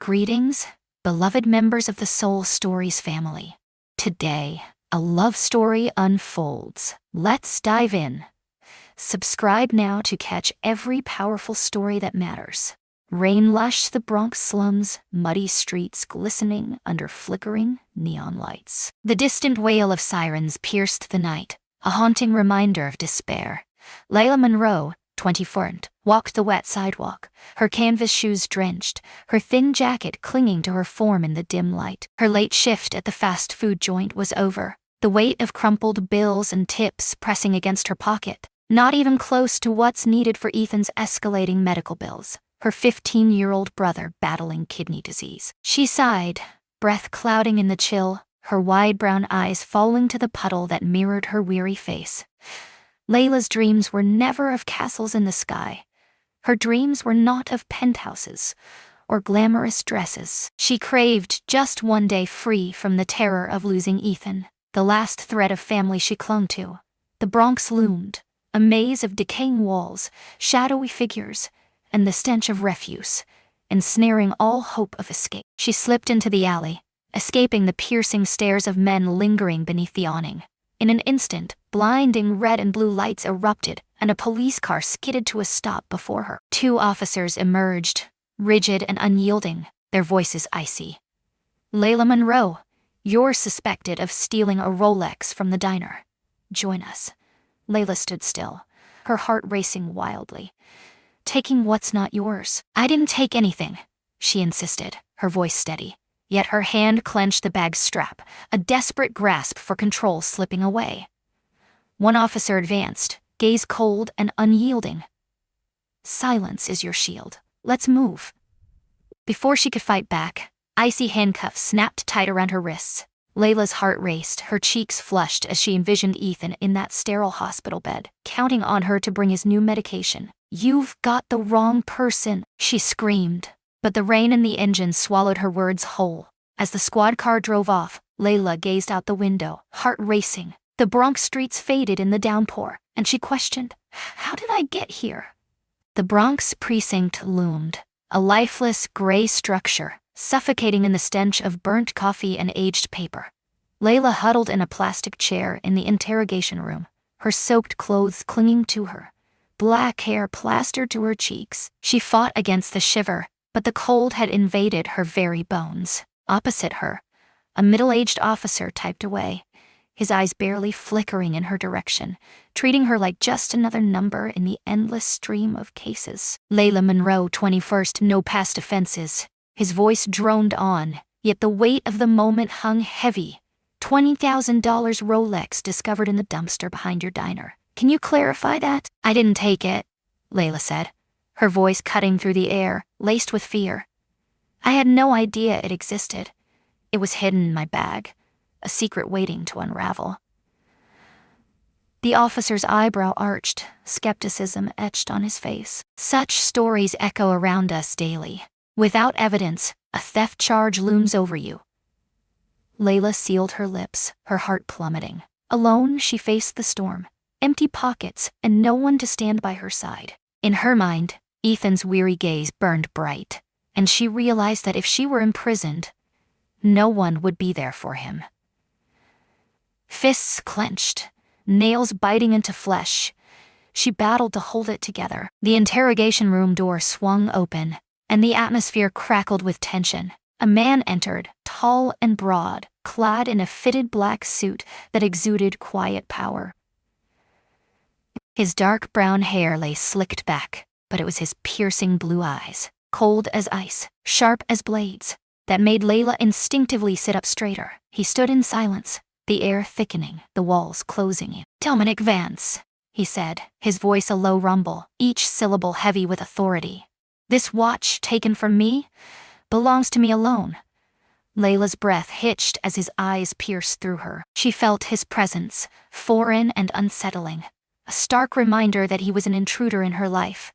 Greetings, beloved members of the Soul Stories family. Today, a love story unfolds. Let's dive in. Subscribe now to catch every powerful story that matters. Rain lushed the Bronx slums, muddy streets glistening under flickering neon lights. The distant wail of sirens pierced the night, a haunting reminder of despair. Layla Monroe, 24, walked the wet sidewalk, her canvas shoes drenched, her thin jacket clinging to her form in the dim light. Her late shift at the fast food joint was over, the weight of crumpled bills and tips pressing against her pocket, not even close to what's needed for Ethan's escalating medical bills, her 15-year-old brother battling kidney disease. She sighed, breath clouding in the chill, her wide brown eyes falling to the puddle that mirrored her weary face. Layla's dreams were never of castles in the sky. Her dreams were not of penthouses or glamorous dresses. She craved just one day free from the terror of losing Ethan, the last thread of family she clung to. The Bronx loomed, a maze of decaying walls, shadowy figures, and the stench of refuse, ensnaring all hope of escape. She slipped into the alley, escaping the piercing stares of men lingering beneath the awning. In an instant, blinding red and blue lights erupted, and a police car skidded to a stop before her. Two officers emerged, rigid and unyielding, their voices icy. "Layla Monroe, you're suspected of stealing a Rolex from the diner. Join us." Layla stood still, her heart racing wildly. "Taking what's not yours." "I didn't take anything," she insisted, her voice steady. Yet her hand clenched the bag's strap, a desperate grasp for control slipping away. One officer advanced, gaze cold and unyielding. "Silence is your shield. Let's move." Before she could fight back, icy handcuffs snapped tight around her wrists. Layla's heart raced, her cheeks flushed as she envisioned Ethan in that sterile hospital bed, counting on her to bring his new medication. "You've got the wrong person," she screamed. But the rain in the engine swallowed her words whole. As the squad car drove off, Layla gazed out the window, heart racing. The Bronx streets faded in the downpour, and she questioned, "How did I get here?" The Bronx precinct loomed, a lifeless gray structure, suffocating in the stench of burnt coffee and aged paper. Layla huddled in a plastic chair in the interrogation room, her soaked clothes clinging to her, black hair plastered to her cheeks. She fought against the shiver, but the cold had invaded her very bones. Opposite her, a middle-aged officer typed away, his eyes barely flickering in her direction, treating her like just another number in the endless stream of cases. "Layla Monroe, 21st, no past offenses." His voice droned on, yet the weight of the moment hung heavy. $20,000 Rolex discovered in the dumpster behind your diner. "Can you clarify that?" "I didn't take it," Layla said, her voice cutting through the air, laced with fear. "I had no idea it existed. It was hidden in my bag, a secret waiting to unravel." The officer's eyebrow arched, skepticism etched on his face. "Such stories echo around us daily. Without evidence, a theft charge looms over you." Layla sealed her lips, her heart plummeting. Alone, she faced the storm, empty pockets and no one to stand by her side. In her mind, Ethan's weary gaze burned bright, and she realized that if she were imprisoned, no one would be there for him. Fists clenched, nails biting into flesh, she battled to hold it together. The interrogation room door swung open, and the atmosphere crackled with tension. A man entered, tall and broad, clad in a fitted black suit that exuded quiet power. His dark brown hair lay slicked back, but it was his piercing blue eyes, cold as ice, sharp as blades, that made Layla instinctively sit up straighter. He stood in silence, the air thickening, the walls closing in. "Dominic Vance," he said, his voice a low rumble, each syllable heavy with authority. "This watch, taken from me, belongs to me alone." Layla's breath hitched as his eyes pierced through her. She felt his presence, foreign and unsettling, a stark reminder that he was an intruder in her life.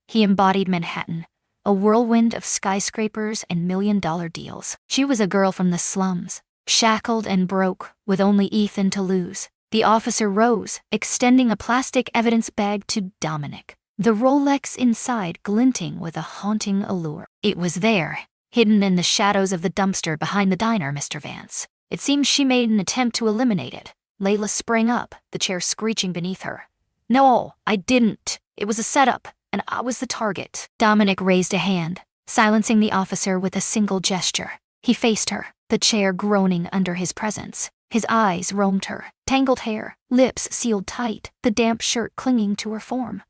He embodied Manhattan, a whirlwind of skyscrapers and million-dollar deals. She was a girl from the slums, shackled and broke, with only Ethan to lose. The officer rose, extending a plastic evidence bag to Dominic, the Rolex inside glinting with a haunting allure. "It was there," hidden in the shadows of the dumpster behind the diner, Mr. Vance. It seems she made an attempt to eliminate it. Layla sprang up, the chair screeching beneath her. No, I didn't. It was a setup, and I was the target. Dominic raised a hand, silencing the officer with a single gesture. He faced her, the chair groaning under his presence. His eyes roamed her, tangled hair, lips sealed tight, the damp shirt clinging to her form.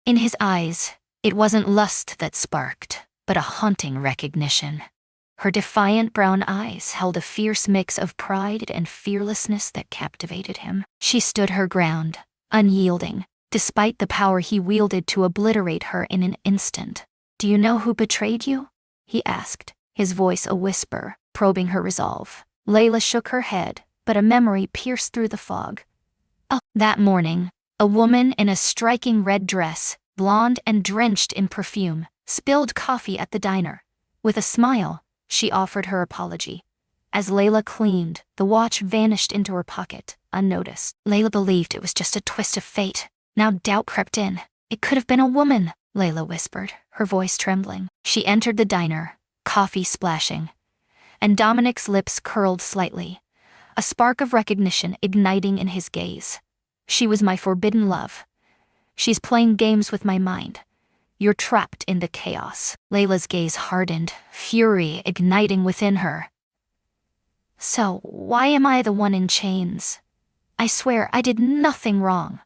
In his eyes, it wasn't lust that sparked, but a haunting recognition. Her defiant brown eyes held a fierce mix of pride and fearlessness that captivated him. She stood her ground, unyielding, despite the power he wielded to obliterate her in an instant. Do you know who betrayed you? He asked, his voice a whisper, probing her resolve. Layla shook her head, but a memory pierced through the fog. Oh, that morning, a woman in a striking red dress, blonde and drenched in perfume, spilled coffee at the diner. With a smile, she offered her apology. As Layla cleaned, the watch vanished into her pocket, unnoticed. Layla believed it was just a twist of fate. Now doubt crept in. It could have been a woman, Layla whispered, her voice trembling. She entered the diner, coffee splashing, and Dominic's lips curled slightly, a spark of recognition igniting in his gaze. She was my forbidden love. She's playing games with my mind. You're trapped in the chaos. Layla's gaze hardened, fury igniting within her. So, why am I the one in chains? I swear I did nothing wrong.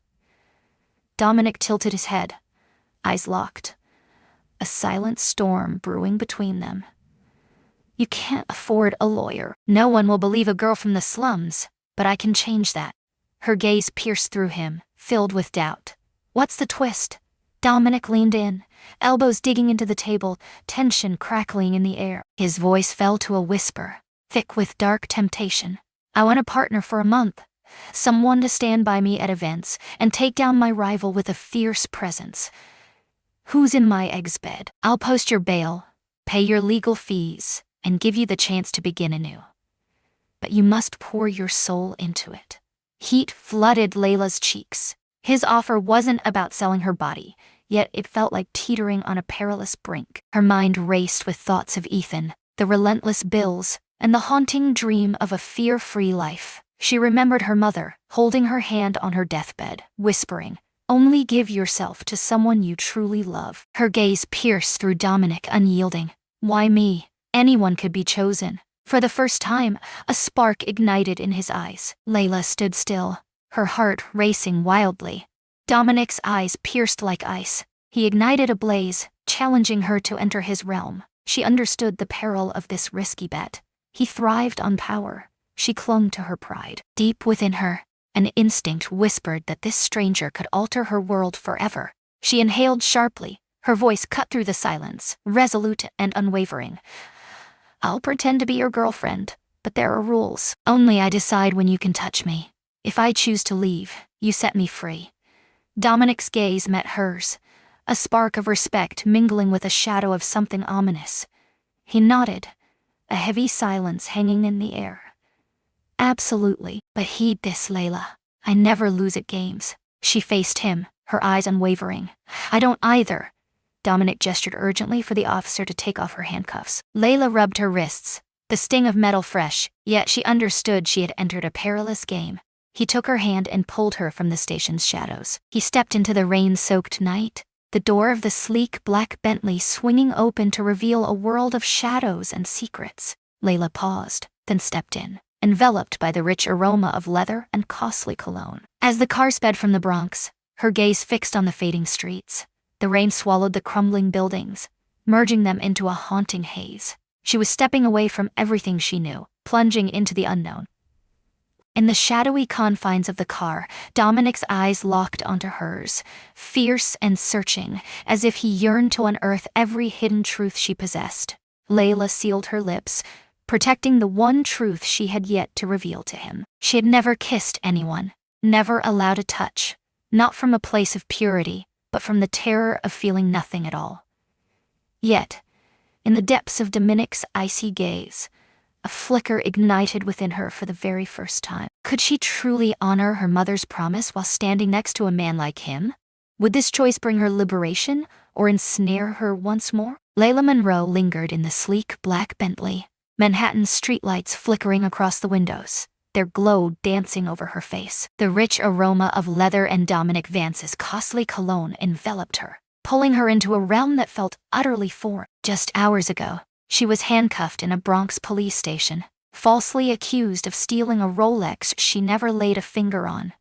Dominic tilted his head, eyes locked, a silent storm brewing between them. You can't afford a lawyer. No one will believe a girl from the slums, but I can change that. Her gaze pierced through him, filled with doubt. What's the twist? Dominic leaned in, elbows digging into the table, tension crackling in the air. His voice fell to a whisper, thick with dark temptation. I want a partner for a month. Someone to stand by me at events and take down my rival with a fierce presence. Who's in my egg's bed? I'll post your bail, pay your legal fees, and give you the chance to begin anew. But you must pour your soul into it. Heat flooded Layla's cheeks. His offer wasn't about selling her body, yet it felt like teetering on a perilous brink. Her mind raced with thoughts of Ethan, the relentless bills, and the haunting dream of a fear-free life. She remembered her mother, holding her hand on her deathbed, whispering, "Only give yourself to someone you truly love." Her gaze pierced through Dominic, unyielding. Why me? Anyone could be chosen. For the first time, a spark ignited in his eyes. Layla stood still, her heart racing wildly. Dominic's eyes pierced like ice. He ignited a blaze, challenging her to enter his realm. She understood the peril of this risky bet. He thrived on power. She clung to her pride. Deep within her, an instinct whispered that this stranger could alter her world forever. She inhaled sharply, her voice cut through the silence, resolute and unwavering. I'll pretend to be your girlfriend, but there are rules. Only I decide when you can touch me. If I choose to leave, you set me free. Dominic's gaze met hers, a spark of respect mingling with a shadow of something ominous. He nodded, a heavy silence hanging in the air. Absolutely, but heed this, Layla. I never lose at games. She faced him, her eyes unwavering. I don't either. Dominic gestured urgently for the officer to take off her handcuffs. Layla rubbed her wrists, the sting of metal fresh, yet she understood she had entered a perilous game. He took her hand and pulled her from the station's shadows. He stepped into the rain-soaked night, the door of the sleek black Bentley swinging open to reveal a world of shadows and secrets. Layla paused, then stepped in, enveloped by the rich aroma of leather and costly cologne. As the car sped from the Bronx, her gaze fixed on the fading streets. The rain swallowed the crumbling buildings, merging them into a haunting haze. She was stepping away from everything she knew, plunging into the unknown. In the shadowy confines of the car, Dominic's eyes locked onto hers, fierce and searching, as if he yearned to unearth every hidden truth she possessed. Layla sealed her lips, protecting the one truth she had yet to reveal to him. She had never kissed anyone, never allowed a touch, not from a place of purity, but from the terror of feeling nothing at all. Yet, in the depths of Dominic's icy gaze, a flicker ignited within her for the very first time. Could she truly honor her mother's promise while standing next to a man like him? Would this choice bring her liberation or ensnare her once more? Layla Monroe lingered in the sleek black Bentley, Manhattan's streetlights flickering across the windows, their glow dancing over her face. The rich aroma of leather and Dominic Vance's costly cologne enveloped her, pulling her into a realm that felt utterly foreign. Just hours ago, she was handcuffed in a Bronx police station, falsely accused of stealing a Rolex she never laid a finger on.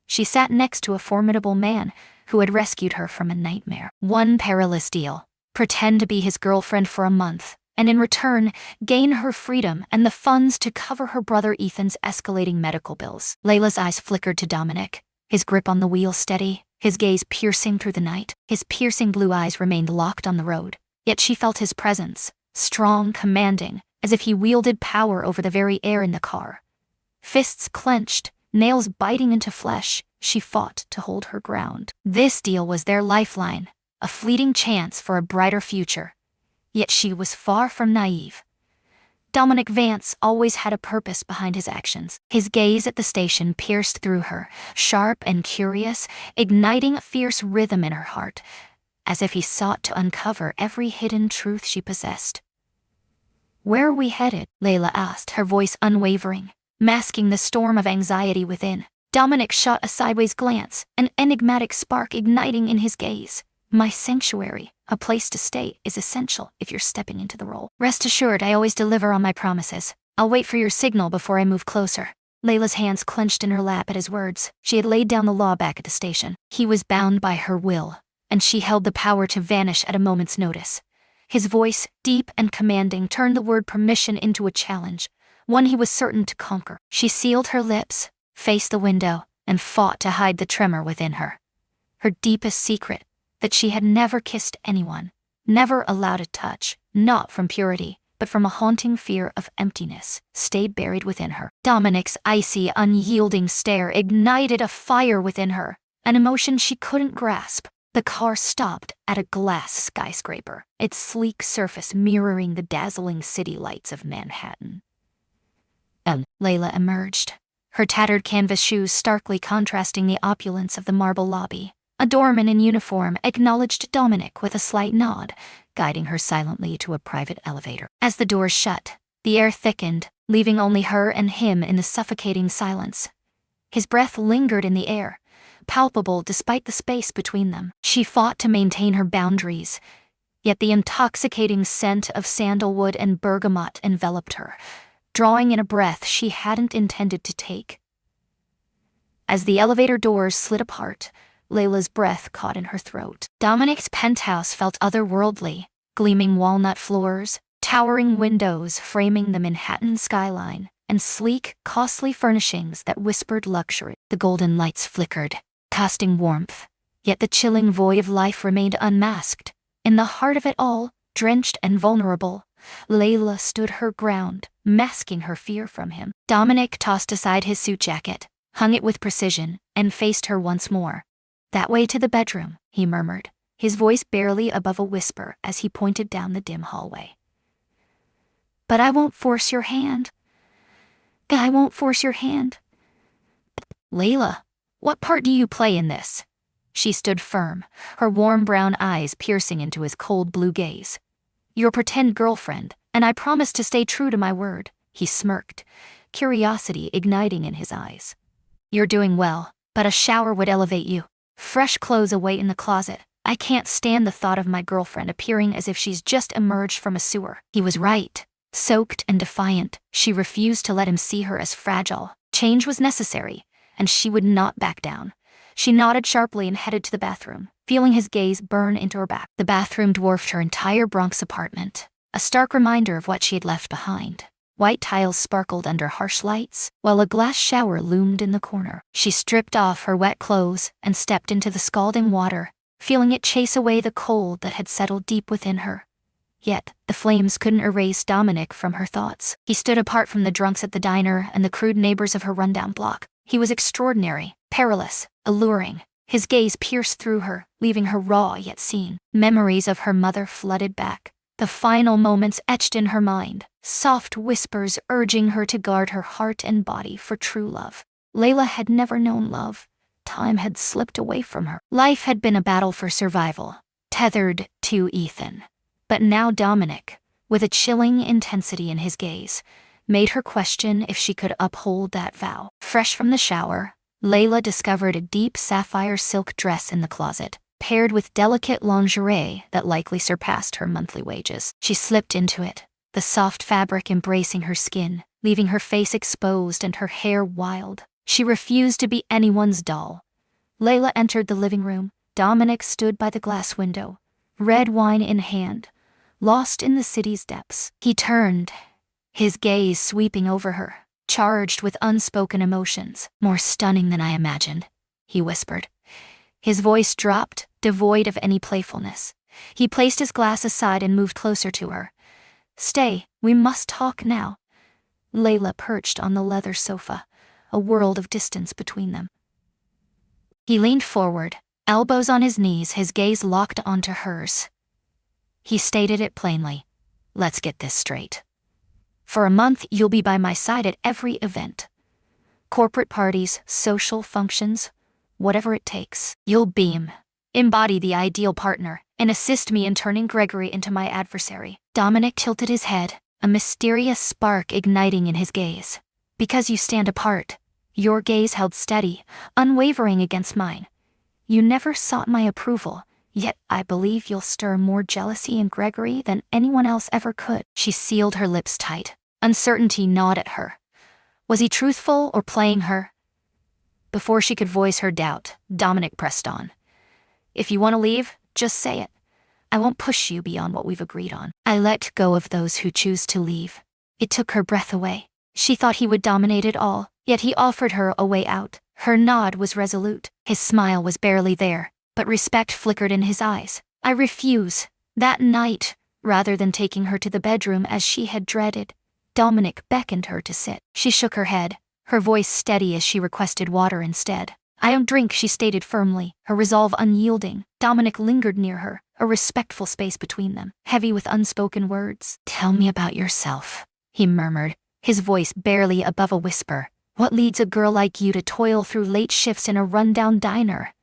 She sat next to a formidable man who had rescued her from a nightmare. One perilous deal: pretend to be his girlfriend for a month, and in return, gain her freedom and the funds to cover her brother Ethan's escalating medical bills. Layla's eyes flickered to Dominic, his grip on the wheel steady, his gaze piercing through the night. His piercing blue eyes remained locked on the road, yet she felt his presence, strong, commanding, as if he wielded power over the very air in the car. Fists clenched, nails biting into flesh, she fought to hold her ground. This deal was their lifeline, a fleeting chance for a brighter future. Yet she was far from naive. Dominic Vance always had a purpose behind his actions. His gaze at the station pierced through her, sharp and curious, igniting a fierce rhythm in her heart, as if he sought to uncover every hidden truth she possessed. "Where are we headed?" Layla asked, her voice unwavering, masking the storm of anxiety within. Dominic shot a sideways glance, an enigmatic spark igniting in his gaze. "My sanctuary, a place to stay, is essential if you're stepping into the role. Rest assured, I always deliver on my promises. I'll wait for your signal before I move closer." Layla's hands clenched in her lap at his words. She had laid down the law back at the station. He was bound by her will, and she held the power to vanish at a moment's notice. His voice, deep and commanding, turned the word permission into a challenge, one he was certain to conquer. She sealed her lips, faced the window, and fought to hide the tremor within her. Her deepest secret, that she had never kissed anyone, never allowed a touch, not from purity, but from a haunting fear of emptiness, stayed buried within her. Dominic's icy, unyielding stare ignited a fire within her, an emotion she couldn't grasp. The car stopped at a glass skyscraper, its sleek surface mirroring the dazzling city lights of Manhattan. Layla emerged, her tattered canvas shoes starkly contrasting the opulence of the marble lobby. A doorman in uniform acknowledged Dominic with a slight nod, guiding her silently to a private elevator. As the doors shut, the air thickened, leaving only her and him in the suffocating silence. His breath lingered in the air, palpable despite the space between them. She fought to maintain her boundaries, yet the intoxicating scent of sandalwood and bergamot enveloped her, drawing in a breath she hadn't intended to take. As the elevator doors slid apart, Layla's breath caught in her throat. Dominic's penthouse felt otherworldly, gleaming walnut floors, towering windows framing the Manhattan skyline, and sleek, costly furnishings that whispered luxury. The golden lights flickered, casting warmth, yet the chilling void of life remained unmasked. In the heart of it all, drenched and vulnerable, Layla stood her ground, masking her fear from him. Dominic tossed aside his suit jacket, hung it with precision, and faced her once more. "That way to the bedroom," he murmured, his voice barely above a whisper as he pointed down the dim hallway. "But I won't force your hand. I won't force your hand." "Layla, what part do you play in this?" She stood firm, her warm brown eyes piercing into his cold blue gaze. "Your pretend girlfriend, and I promise to stay true to my word," he smirked, curiosity igniting in his eyes. "You're doing well, but a shower would elevate you. Fresh clothes await in the closet. I can't stand the thought of my girlfriend appearing as if she's just emerged from a sewer." He was right. Soaked and defiant, she refused to let him see her as fragile. Change was necessary, and she would not back down. She nodded sharply and headed to the bathroom, feeling his gaze burn into her back. The bathroom dwarfed her entire Bronx apartment, a stark reminder of what she had left behind. White tiles sparkled under harsh lights, while a glass shower loomed in the corner. She stripped off her wet clothes and stepped into the scalding water, feeling it chase away the cold that had settled deep within her. Yet, the flames couldn't erase Dominic from her thoughts. He stood apart from the drunks at the diner and the crude neighbors of her rundown block. He was extraordinary, perilous, alluring. His gaze pierced through her, leaving her raw yet seen. Memories of her mother flooded back, the final moments etched in her mind, soft whispers urging her to guard her heart and body for true love. Layla had never known love. Time had slipped away from her. Life had been a battle for survival, tethered to Ethan. But now Dominic, with a chilling intensity in his gaze, made her question if she could uphold that vow. Fresh from the shower, Layla discovered a deep sapphire silk dress in the closet, paired with delicate lingerie that likely surpassed her monthly wages. She slipped into it, the soft fabric embracing her skin, leaving her face exposed and her hair wild. She refused to be anyone's doll. Layla entered the living room. Dominic stood by the glass window, red wine in hand, lost in the city's depths. He turned, his gaze sweeping over her, charged with unspoken emotions. "More stunning than I imagined," he whispered. His voice dropped, devoid of any playfulness. He placed his glass aside and moved closer to her. "Stay, we must talk now." Layla perched on the leather sofa, a world of distance between them. He leaned forward, elbows on his knees, his gaze locked onto hers. He stated it plainly. "Let's get this straight. For a month, you'll be by my side at every event. Corporate parties, social functions, whatever it takes. You'll beam, embody the ideal partner, and assist me in turning Gregory into my adversary." Dominic tilted his head, a mysterious spark igniting in his gaze. "Because you stand apart." Your gaze held steady, unwavering against mine. "You never sought my approval, yet I believe you'll stir more jealousy in Gregory than anyone else ever could." She sealed her lips tight. Uncertainty gnawed at her. Was he truthful or playing her? Before she could voice her doubt, Dominic pressed on. "If you want to leave, just say it. I won't push you beyond what we've agreed on." I let go of those who choose to leave. It took her breath away. She thought he would dominate it all, yet he offered her a way out. Her nod was resolute. His smile was barely there, but respect flickered in his eyes. "I refuse." That night, rather than taking her to the bedroom as she had dreaded, Dominic beckoned her to sit. She shook her head, her voice steady as she requested water instead. "I don't drink," she stated firmly, her resolve unyielding. Dominic lingered near her, a respectful space between them, heavy with unspoken words. "Tell me about yourself," he murmured, his voice barely above a whisper. "What leads a girl like you to toil through late shifts in a rundown diner?"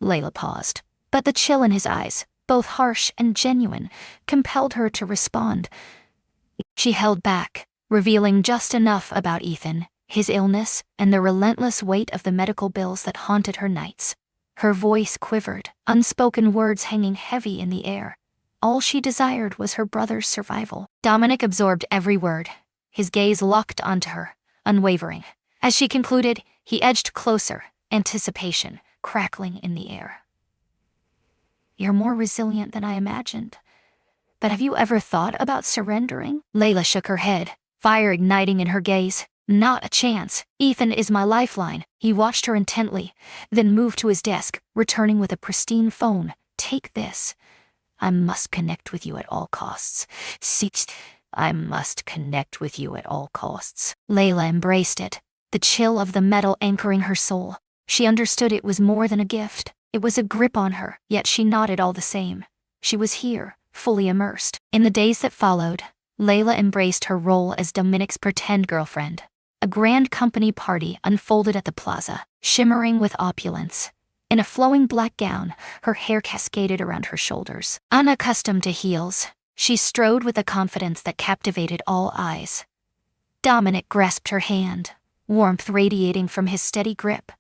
Layla paused, but the chill in his eyes, both harsh and genuine, compelled her to respond. She held back, revealing just enough about Ethan, his illness, and the relentless weight of the medical bills that haunted her nights. Her voice quivered, unspoken words hanging heavy in the air. All she desired was her brother's survival. Dominic absorbed every word, his gaze locked onto her, unwavering. As she concluded, he edged closer, anticipation crackling in the air. "You're more resilient than I imagined. But have you ever thought about surrendering?" Layla shook her head, fire igniting in her gaze. "Not a chance. Ethan is my lifeline." He watched her intently, then moved to his desk, returning with a pristine phone. "Take this. I must connect with you at all costs. I must connect with you at all costs." Layla embraced it, the chill of the metal anchoring her soul. She understood it was more than a gift. It was a grip on her, yet she nodded all the same. She was here, fully immersed. In the days that followed, Layla embraced her role as Dominic's pretend girlfriend. A grand company party unfolded at the plaza, shimmering with opulence. In a flowing black gown, her hair cascaded around her shoulders. Unaccustomed to heels, she strode with a confidence that captivated all eyes. Dominic grasped her hand, warmth radiating from his steady grip.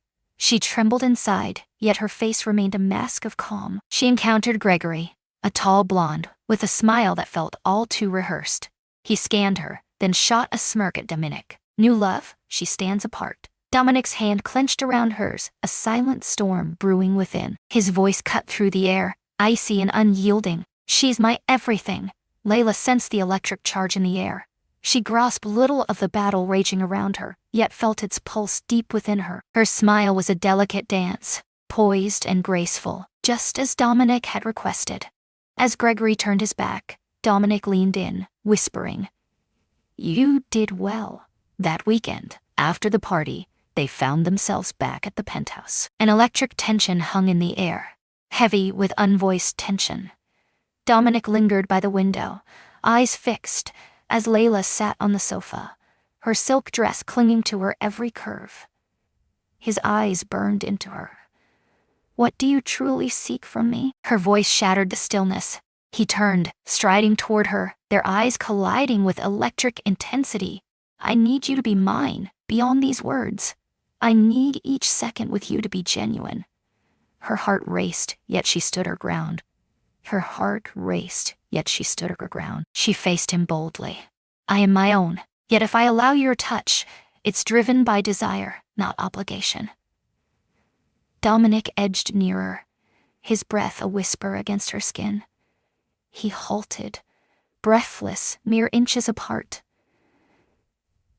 She trembled inside, yet her face remained a mask of calm. She encountered Gregory, a tall blonde, with a smile that felt all too rehearsed. He scanned her, then shot a smirk at Dominic. "New love? She stands apart." Dominic's hand clenched around hers, a silent storm brewing within. His voice cut through the air, icy and unyielding. "She's my everything." Layla sensed the electric charge in the air. She grasped little of the battle raging around her, yet felt its pulse deep within her. Her smile was a delicate dance, poised and graceful, just as Dominic had requested. As Gregory turned his back, Dominic leaned in, whispering, "You did well." That weekend, after the party, they found themselves back at the penthouse. An electric tension hung in the air, heavy with unvoiced tension. Dominic lingered by the window, eyes fixed, as Layla sat on the sofa, her silk dress clinging to her every curve. His eyes burned into her. "What do you truly seek from me?" Her voice shattered the stillness. He turned, striding toward her, their eyes colliding with electric intensity. I need you to be mine, beyond these words. I need each second with you to be genuine. Her heart raced, yet she stood her ground. Her heart raced, yet she stood her ground. She faced him boldly. I am my own, yet if I allow your touch, it's driven by desire, not obligation. Dominic edged nearer, his breath a whisper against her skin. He halted, breathless, mere inches apart.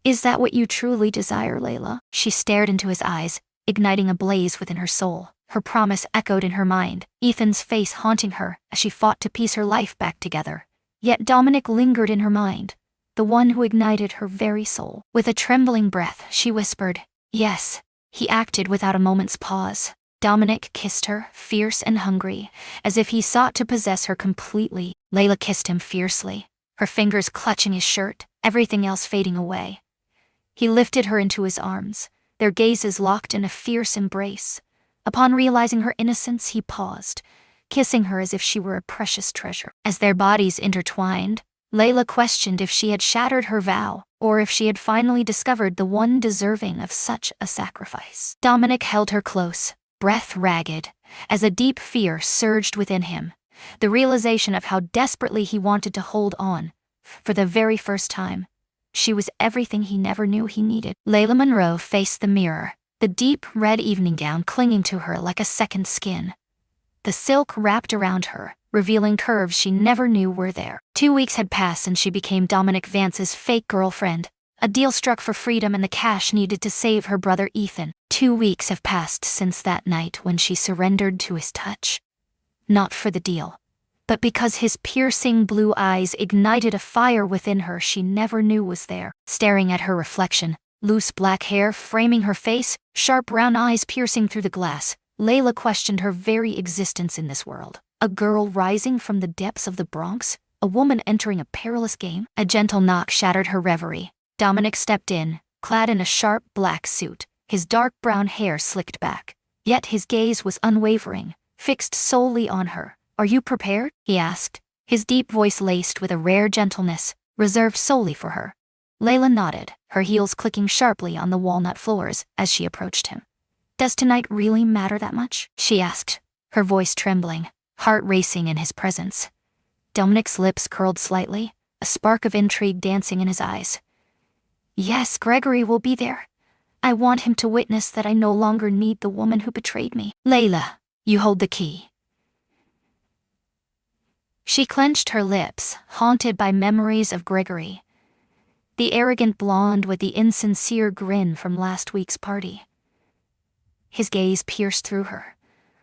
Is that what you truly desire, Layla? She stared into his eyes, igniting a blaze within her soul. Her promise echoed in her mind, Ethan's face haunting her as she fought to piece her life back together. Yet Dominic lingered in her mind, the one who ignited her very soul. With a trembling breath, she whispered, yes. He acted without a moment's pause. Dominic kissed her, fierce and hungry, as if he sought to possess her completely. Layla kissed him fiercely, her fingers clutching his shirt, everything else fading away. He lifted her into his arms, their gazes locked in a fierce embrace. Upon realizing her innocence, he paused, kissing her as if she were a precious treasure. As their bodies intertwined, Layla questioned if she had shattered her vow, or if she had finally discovered the one deserving of such a sacrifice. Dominic held her close, breath ragged, as a deep fear surged within him, the realization of how desperately he wanted to hold on. For the very first time, she was everything he never knew he needed. Layla Monroe faced the mirror, the deep red evening gown clinging to her like a second skin. The silk wrapped around her, revealing curves she never knew were there. 2 weeks had passed and she became Dominic Vance's fake girlfriend, a deal struck for freedom and the cash needed to save her brother Ethan. 2 weeks have passed since that night when she surrendered to his touch. Not for the deal, but because his piercing blue eyes ignited a fire within her she never knew was there. Staring at her reflection, loose black hair framing her face, sharp brown eyes piercing through the glass, Layla questioned her very existence in this world. A girl rising from the depths of the Bronx? A woman entering a perilous game? A gentle knock shattered her reverie. Dominic stepped in, clad in a sharp black suit, his dark brown hair slicked back. Yet his gaze was unwavering, fixed solely on her. Are you prepared? He asked, his deep voice laced with a rare gentleness, reserved solely for her. Layla nodded, her heels clicking sharply on the walnut floors as she approached him. Does tonight really matter that much? She asked, her voice trembling, heart racing in his presence. Dominic's lips curled slightly, a spark of intrigue dancing in his eyes. Yes, Gregory will be there. I want him to witness that I no longer need the woman who betrayed me. Layla, you hold the key. She clenched her lips, haunted by memories of Gregory. The arrogant blonde with the insincere grin from last week's party. His gaze pierced through her,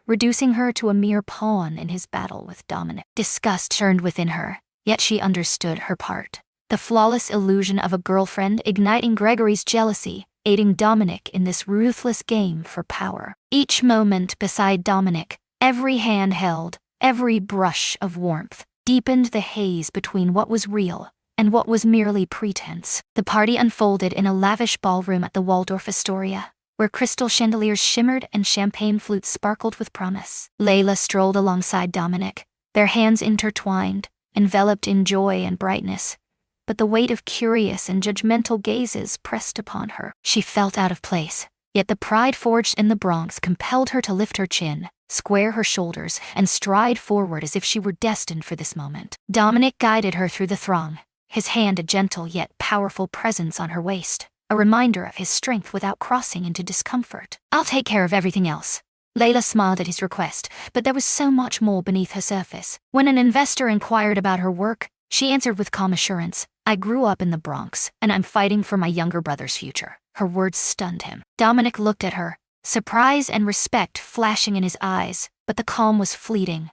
reducing her to a mere pawn in his battle with Dominic. Disgust churned within her, yet she understood her part. The flawless illusion of a girlfriend igniting Gregory's jealousy, aiding Dominic in this ruthless game for power. Each moment beside Dominic, every hand held, every brush of warmth, deepened the haze between what was real and what was merely pretense. The party unfolded in a lavish ballroom at the Waldorf Astoria, where crystal chandeliers shimmered and champagne flutes sparkled with promise. Layla strolled alongside Dominic, their hands intertwined, enveloped in joy and brightness. But the weight of curious and judgmental gazes pressed upon her. She felt out of place, yet the pride forged in the Bronx compelled her to lift her chin, square her shoulders, and stride forward as if she were destined for this moment. Dominic guided her through the throng, his hand a gentle yet powerful presence on her waist, a reminder of his strength without crossing into discomfort. I'll take care of everything else. Layla smiled at his request, but there was so much more beneath her surface. When an investor inquired about her work, she answered with calm assurance, I grew up in the Bronx, and I'm fighting for my younger brother's future. Her words stunned him. Dominic looked at her, surprise and respect flashing in his eyes, but the calm was fleeting.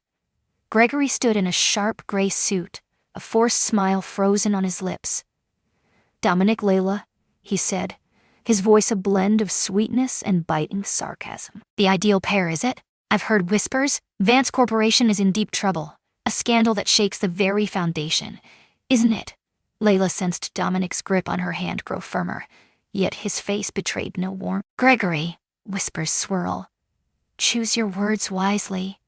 Gregory stood in a sharp gray suit, a forced smile frozen on his lips. Dominic, Layla, he said, his voice a blend of sweetness and biting sarcasm. The ideal pair, is it? I've heard whispers. Vance Corporation is in deep trouble, a scandal that shakes the very foundation. Isn't it? Layla sensed Dominic's grip on her hand grow firmer, yet his face betrayed no warmth. Gregory, whispers swirl. Choose your words wisely.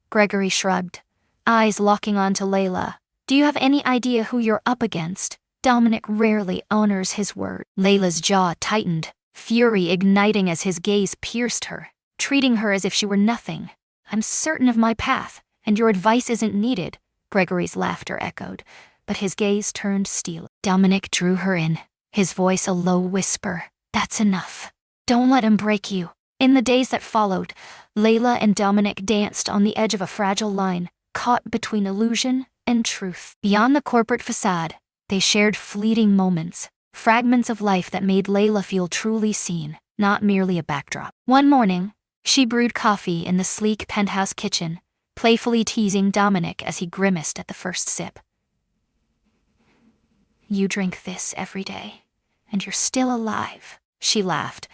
Gregory shrugged, eyes locking onto Layla. Do you have any idea who you're up against? Dominic rarely honors his word. Layla's jaw tightened, fury igniting as his gaze pierced her, treating her as if she were nothing. I'm certain of my path, and your advice isn't needed, Gregory's laughter echoed, but his gaze turned steel. Dominic drew her in, his voice a low whisper. That's enough. Don't let him break you. In the days that followed, Layla and Dominic danced on the edge of a fragile line, caught between illusion and truth. Beyond the corporate facade, they shared fleeting moments, fragments of life that made Layla feel truly seen, not merely a backdrop. One morning, she brewed coffee in the sleek penthouse kitchen, playfully teasing Dominic as he grimaced at the first sip. You drink this every day, and you're still alive, she laughed,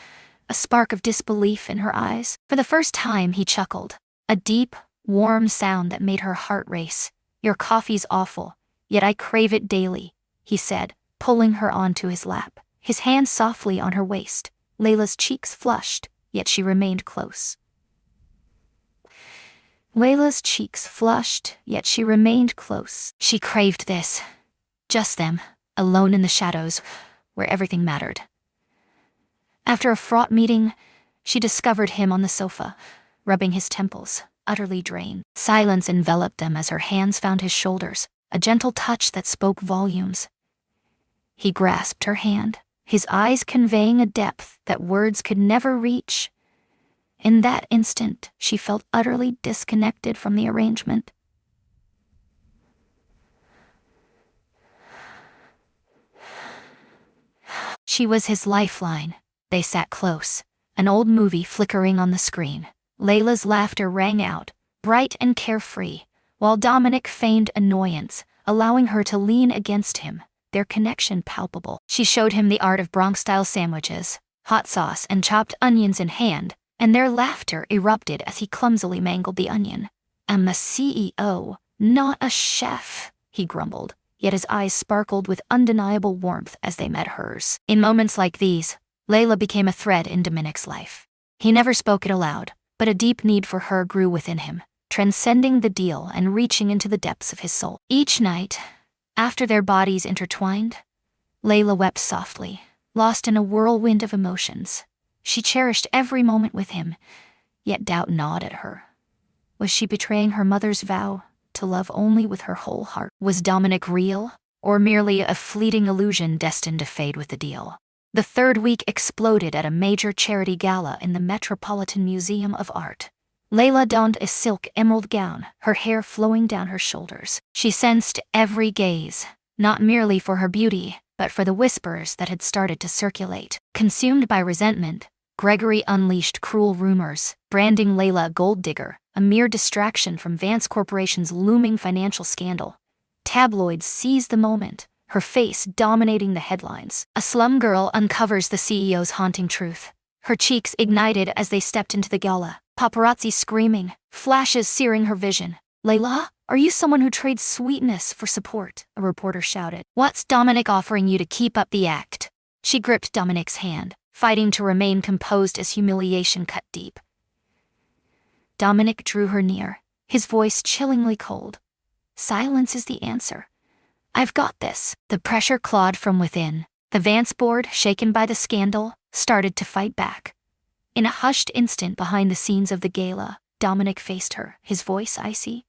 a spark of disbelief in her eyes. For the first time, he chuckled, a deep, warm sound that made her heart race. Your coffee's awful, yet I crave it daily, he said, pulling her onto his lap, his hand softly on her waist. Layla's cheeks flushed, yet she remained close. She craved this. Just them, alone in the shadows, where everything mattered. After a fraught meeting, she discovered him on the sofa, rubbing his temples, utterly drained. Silence enveloped them as her hands found his shoulders, a gentle touch that spoke volumes. He grasped her hand, his eyes conveying a depth that words could never reach. In that instant, she felt utterly disconnected from the arrangement. She was his lifeline. They sat close, an old movie flickering on the screen. Layla's laughter rang out, bright and carefree, while Dominic feigned annoyance, allowing her to lean against him, their connection palpable. She showed him the art of Bronx-style sandwiches, hot sauce and chopped onions in hand, and their laughter erupted as he clumsily mangled the onion. I'm a CEO, not a chef, he grumbled, yet his eyes sparkled with undeniable warmth as they met hers. In moments like these, Layla became a thread in Dominic's life. He never spoke it aloud, but a deep need for her grew within him, transcending the deal and reaching into the depths of his soul. Each night, after their bodies intertwined, Layla wept softly, lost in a whirlwind of emotions. She cherished every moment with him, yet doubt gnawed at her. Was she betraying her mother's vow to love only with her whole heart? Was Dominic real, or merely a fleeting illusion destined to fade with the deal? The third week exploded at a major charity gala in the Metropolitan Museum of Art. Layla donned a silk emerald gown, her hair flowing down her shoulders. She sensed every gaze, not merely for her beauty, but for the whispers that had started to circulate. Consumed by resentment, Gregory unleashed cruel rumors, branding Layla a gold digger, a mere distraction from Vance Corporation's looming financial scandal. Tabloids seized the moment, her face dominating the headlines. A slum girl uncovers the CEO's haunting truth. Her cheeks ignited as they stepped into the gala, paparazzi screaming, flashes searing her vision. Layla, are you someone who trades sweetness for support? A reporter shouted. What's Dominic offering you to keep up the act? She gripped Dominic's hand, fighting to remain composed as humiliation cut deep. Dominic drew her near, his voice chillingly cold. Silence is the answer. I've got this. The pressure clawed from within. The Vance board, shaken by the scandal, started to fight back. In a hushed instant behind the scenes of the gala, Dominic faced her, his voice icy.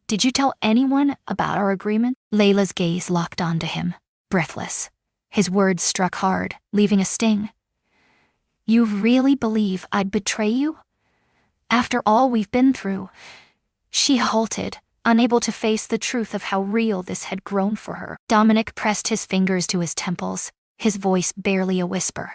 Did you tell anyone about our agreement? Layla's gaze locked onto him, breathless. His words struck hard, leaving a sting. You really believe I'd betray you? After all we've been through? She halted, unable to face the truth of how real this had grown for her. Dominic pressed his fingers to his temples, his voice barely a whisper.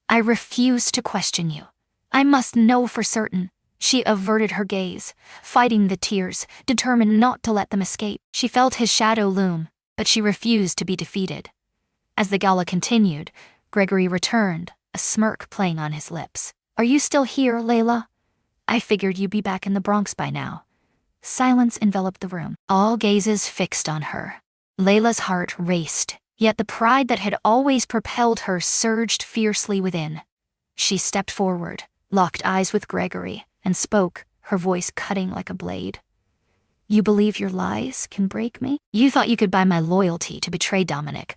I refuse to question you. I must know for certain. She averted her gaze, fighting the tears, determined not to let them escape. She felt his shadow loom, but she refused to be defeated. As the gala continued, Gregory returned, a smirk playing on his lips. Are you still here, Layla? I figured you'd be back in the Bronx by now. Silence enveloped the room, all gazes fixed on her. Layla's heart raced, yet the pride that had always propelled her surged fiercely within. She stepped forward, locked eyes with Gregory, and spoke, her voice cutting like a blade. You believe your lies can break me? You thought you could buy my loyalty to betray Dominic,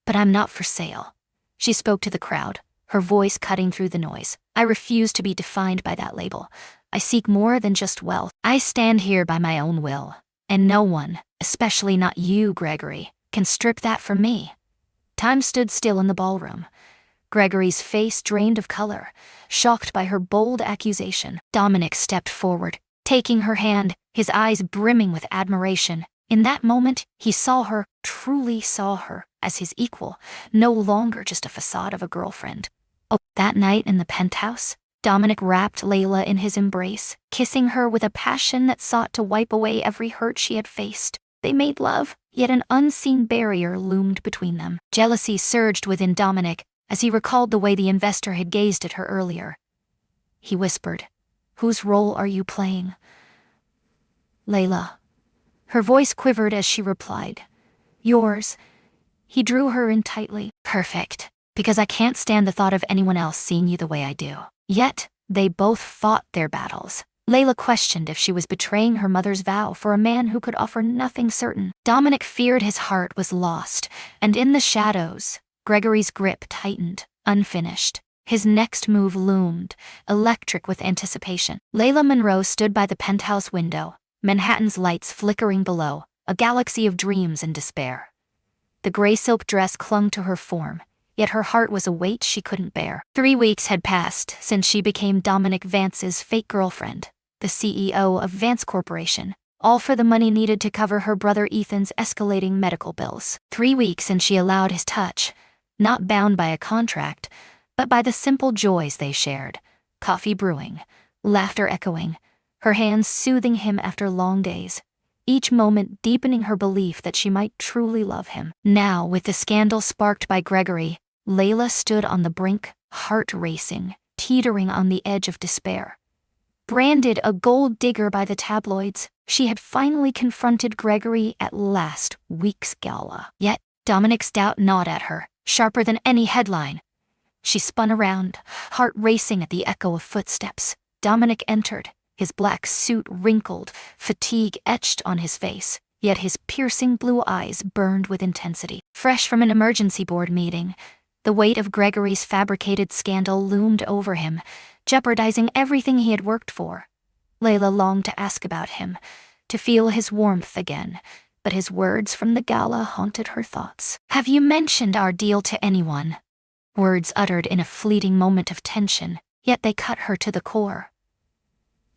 but I'm not for sale. She spoke to the crowd, her voice cutting through the noise. I refuse to be defined by that label. I seek more than just wealth. I stand here by my own will, and no one, especially not you, Gregory, can strip that from me. Time stood still in the ballroom. Gregory's face drained of color, shocked by her bold accusation. Dominic stepped forward, taking her hand, his eyes brimming with admiration. In that moment, he saw her, truly saw her, as his equal, no longer just a facade of a girlfriend. Oh, that night in the penthouse, Dominic wrapped Layla in his embrace, kissing her with a passion that sought to wipe away every hurt she had faced. They made love, yet an unseen barrier loomed between them. Jealousy surged within Dominic as he recalled the way the investor had gazed at her earlier. He whispered, "Whose role are you playing?" "Layla." Her voice quivered as she replied, "Yours." He drew her in tightly. "Perfect, because I can't stand the thought of anyone else seeing you the way I do." Yet, they both fought their battles. Layla questioned if she was betraying her mother's vow for a man who could offer nothing certain. Dominic feared his heart was lost, and in the shadows, Gregory's grip tightened, unfinished. His next move loomed, electric with anticipation. Layla Monroe stood by the penthouse window, Manhattan's lights flickering below, a galaxy of dreams and despair. The gray silk dress clung to her form, yet her heart was a weight she couldn't bear. 3 weeks had passed since she became Dominic Vance's fake girlfriend, the CEO of Vance Corporation, all for the money needed to cover her brother Ethan's escalating medical bills. 3 weeks and she allowed his touch, not bound by a contract, but by the simple joys they shared, coffee brewing, laughter echoing, her hands soothing him after long days, each moment deepening her belief that she might truly love him. Now, with the scandal sparked by Gregory, Layla stood on the brink, heart racing, teetering on the edge of despair. Branded a gold digger by the tabloids, she had finally confronted Gregory at last week's gala. Yet, Dominic's doubt gnawed at her, sharper than any headline. She spun around, heart racing at the echo of footsteps. Dominic entered, his black suit wrinkled, fatigue etched on his face, yet his piercing blue eyes burned with intensity. Fresh from an emergency board meeting, the weight of Gregory's fabricated scandal loomed over him, jeopardizing everything he had worked for. Layla longed to ask about him, to feel his warmth again, but his words from the gala haunted her thoughts. "Have you mentioned our deal to anyone?" Words uttered in a fleeting moment of tension, yet they cut her to the core.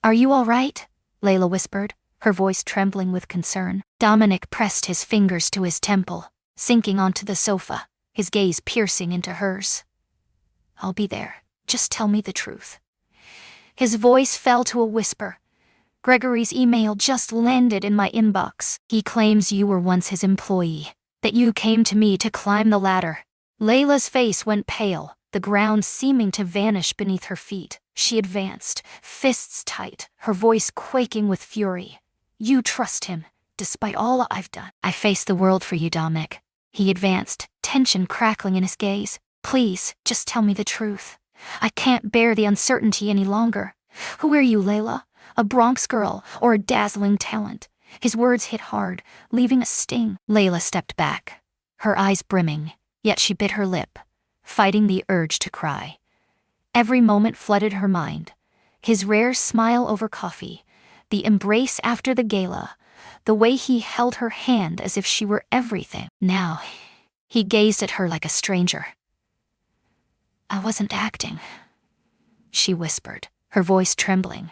"Are you all right?" Layla whispered, her voice trembling with concern. Dominic pressed his fingers to his temple, sinking onto the sofa, his gaze piercing into hers. "I'll be there. Just tell me the truth." His voice fell to a whisper. "Gregory's email just landed in my inbox. He claims you were once his employee, that you came to me to climb the ladder." Layla's face went pale, the ground seeming to vanish beneath her feet. She advanced, fists tight, her voice quaking with fury. "You trust him, despite all I've done." "I face the world for you, Dominic." He advanced, tension crackling in his gaze. "Please, just tell me the truth. I can't bear the uncertainty any longer. Who are you, Layla? A Bronx girl or a dazzling talent?" His words hit hard, leaving a sting. Layla stepped back, her eyes brimming, yet she bit her lip, fighting the urge to cry. Every moment flooded her mind. His rare smile over coffee, the embrace after the gala, the way he held her hand as if she were everything. Now, he gazed at her like a stranger. "I wasn't acting," she whispered, her voice trembling.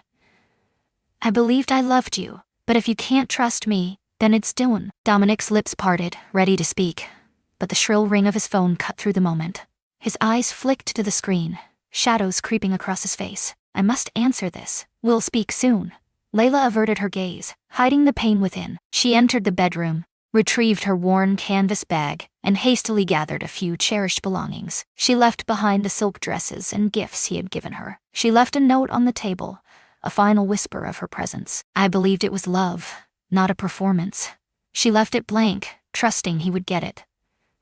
"I believed I loved you, but if you can't trust me, then it's done." Dominic's lips parted, ready to speak, but the shrill ring of his phone cut through the moment. His eyes flicked to the screen, shadows creeping across his face. "I must answer this. We'll speak soon." Layla averted her gaze, hiding the pain within. She entered the bedroom, retrieved her worn canvas bag, and hastily gathered a few cherished belongings. She left behind the silk dresses and gifts he had given her. She left a note on the table, a final whisper of her presence. "I believed it was love, not a performance." She left it blank, trusting he would get it.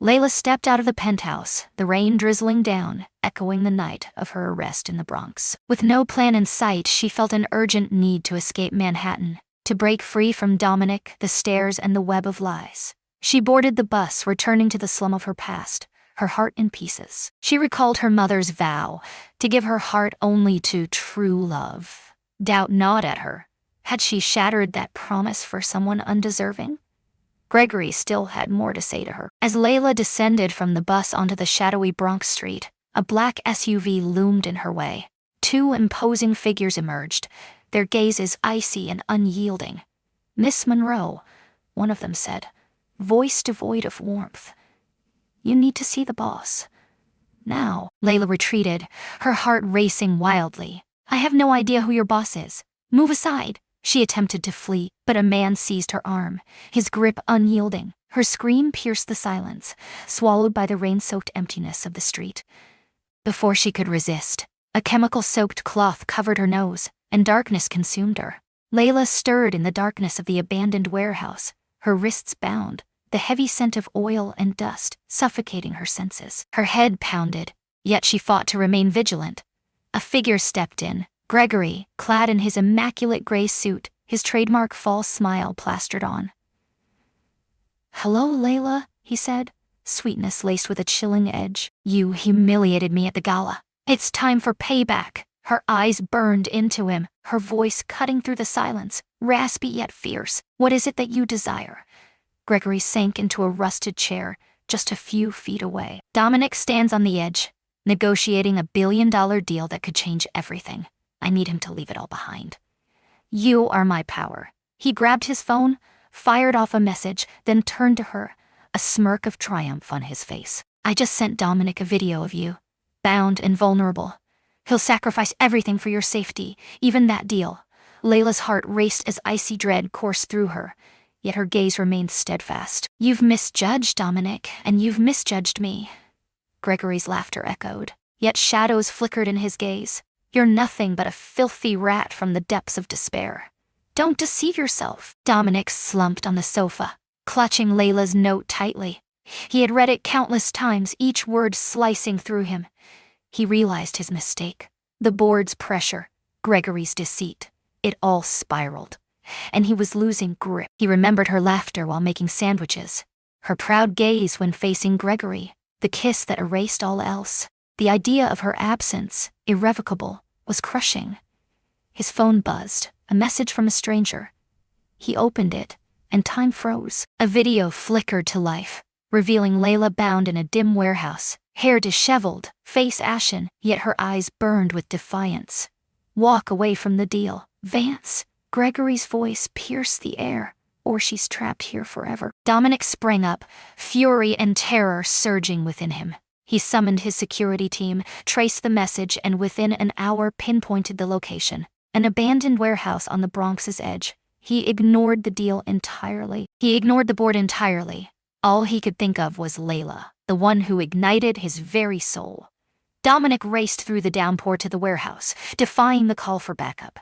Layla stepped out of the penthouse, the rain drizzling down, echoing the night of her arrest in the Bronx. With no plan in sight, she felt an urgent need to escape Manhattan, to break free from Dominic, the stairs, and the web of lies. She boarded the bus, returning to the slum of her past, her heart in pieces. She recalled her mother's vow to give her heart only to true love. Doubt gnawed at her. Had she shattered that promise for someone undeserving? Gregory still had more to say to her. As Layla descended from the bus onto the shadowy Bronx street, a black SUV loomed in her way. Two imposing figures emerged, their gazes icy and unyielding. "Miss Monroe," one of them said, voice devoid of warmth. "You need to see the boss." Now, Layla retreated, her heart racing wildly. "I have no idea who your boss is. Move aside." She attempted to flee, but a man seized her arm, his grip unyielding. Her scream pierced the silence, swallowed by the rain-soaked emptiness of the street. Before she could resist, a chemical-soaked cloth covered her nose, and darkness consumed her. Layla stirred in the darkness of the abandoned warehouse, her wrists bound, the heavy scent of oil and dust suffocating her senses. Her head pounded, yet she fought to remain vigilant. A figure stepped in, Gregory, clad in his immaculate gray suit, his trademark false smile plastered on. "Hello, Layla," he said, sweetness laced with a chilling edge. "You humiliated me at the gala. It's time for payback." Her eyes burned into him, her voice cutting through the silence, raspy yet fierce. "What is it that you desire?" Gregory sank into a rusted chair, just a few feet away. "Dominic stands on the edge, negotiating a billion-dollar deal that could change everything. I need him to leave it all behind. You are my power." He grabbed his phone, fired off a message, then turned to her, a smirk of triumph on his face. "I just sent Dominic a video of you, bound and vulnerable. He'll sacrifice everything for your safety, even that deal." Layla's heart raced as icy dread coursed through her, yet her gaze remained steadfast. "You've misjudged Dominic, and you've misjudged me." Gregory's laughter echoed, yet shadows flickered in his gaze. "You're nothing but a filthy rat from the depths of despair. Don't deceive yourself." Dominic slumped on the sofa, clutching Layla's note tightly. He had read it countless times, each word slicing through him. He realized his mistake. The board's pressure, Gregory's deceit. It all spiraled, and he was losing grip. He remembered her laughter while making sandwiches, her proud gaze when facing Gregory, the kiss that erased all else. The idea of her absence, irrevocable, was crushing. His phone buzzed, a message from a stranger. He opened it, and time froze. A video flickered to life, revealing Layla bound in a dim warehouse, hair disheveled, face ashen, yet her eyes burned with defiance. "Walk away from the deal, Vance." Gregory's voice pierced the air, "or she's trapped here forever." Dominic sprang up, fury and terror surging within him. He summoned his security team, traced the message, and within an hour pinpointed the location, an abandoned warehouse on the Bronx's edge. He ignored the deal entirely. He ignored the board entirely. All he could think of was Layla, the one who ignited his very soul. Dominic raced through the downpour to the warehouse, defying the call for backup.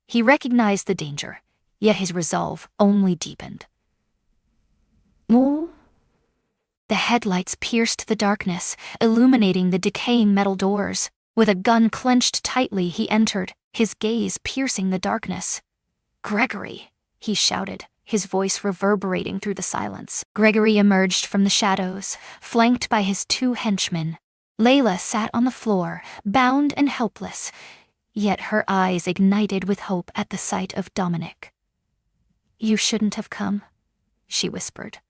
He recognized the danger, yet his resolve only deepened. "Oh?" The headlights pierced the darkness, illuminating the decaying metal doors. With a gun clenched tightly, he entered, his gaze piercing the darkness. "Gregory," he shouted, his voice reverberating through the silence. Gregory emerged from the shadows, flanked by his two henchmen. Layla sat on the floor, bound and helpless, yet her eyes ignited with hope at the sight of Dominic. "You shouldn't have come," she whispered,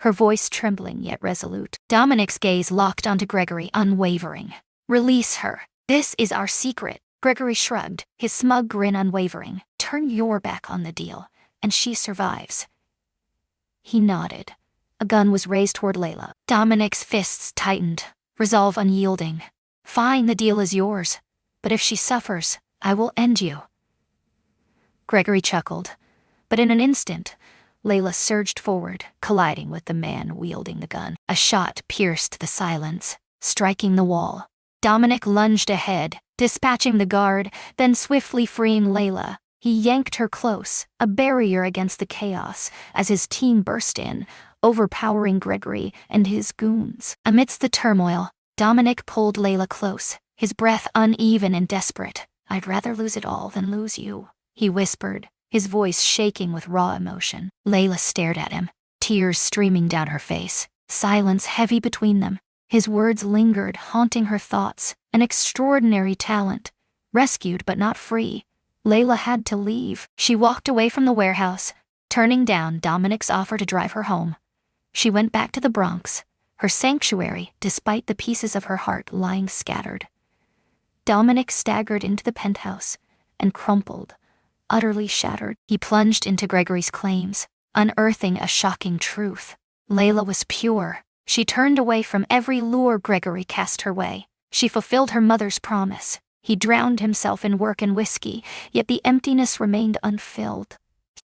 her voice trembling yet resolute. Dominic's gaze locked onto Gregory, unwavering. "Release her. This is our secret." Gregory shrugged, his smug grin unwavering. "Turn your back on the deal, and she survives." He nodded. A gun was raised toward Layla. Dominic's fists tightened, resolve unyielding. "Fine, the deal is yours. But if she suffers, I will end you." Gregory chuckled, but in an instant, Layla surged forward, colliding with the man wielding the gun. A shot pierced the silence, striking the wall. Dominic lunged ahead, dispatching the guard, then swiftly freeing Layla. He yanked her close, a barrier against the chaos, as his team burst in, overpowering Gregory and his goons. Amidst the turmoil, Dominic pulled Layla close, his breath uneven and desperate. "I'd rather lose it all than lose you," he whispered, his voice shaking with raw emotion. Layla stared at him, tears streaming down her face, silence heavy between them. His words lingered, haunting her thoughts. An extraordinary talent. Rescued but not free. Layla had to leave. She walked away from the warehouse, turning down Dominic's offer to drive her home. She went back to the Bronx, her sanctuary, despite the pieces of her heart lying scattered. Dominic staggered into the penthouse and crumpled, utterly shattered. He plunged into Gregory's claims, unearthing a shocking truth. Layla was pure. She turned away from every lure Gregory cast her way. She fulfilled her mother's promise. He drowned himself in work and whiskey, yet the emptiness remained unfilled.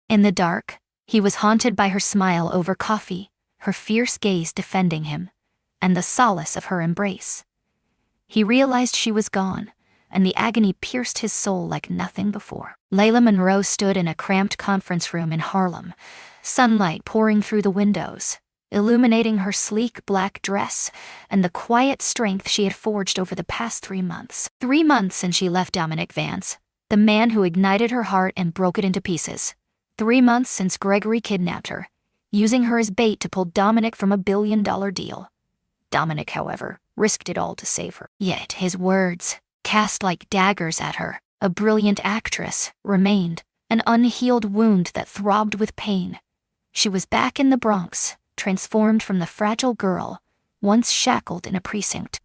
In the dark, he was haunted by her smile over coffee, her fierce gaze defending him, and the solace of her embrace. He realized she was gone, and the agony pierced his soul like nothing before. Layla Monroe stood in a cramped conference room in Harlem, sunlight pouring through the windows, illuminating her sleek black dress and the quiet strength she had forged over the past 3 months. 3 months since she left Dominic Vance, the man who ignited her heart and broke it into pieces. 3 months since Gregory kidnapped her, using her as bait to pull Dominic from a billion-dollar deal. Dominic, however, risked it all to save her. Yet his words, cast like daggers at her, a brilliant actress, remained, an unhealed wound that throbbed with pain. She was back in the Bronx, transformed from the fragile girl, once shackled in a precinct.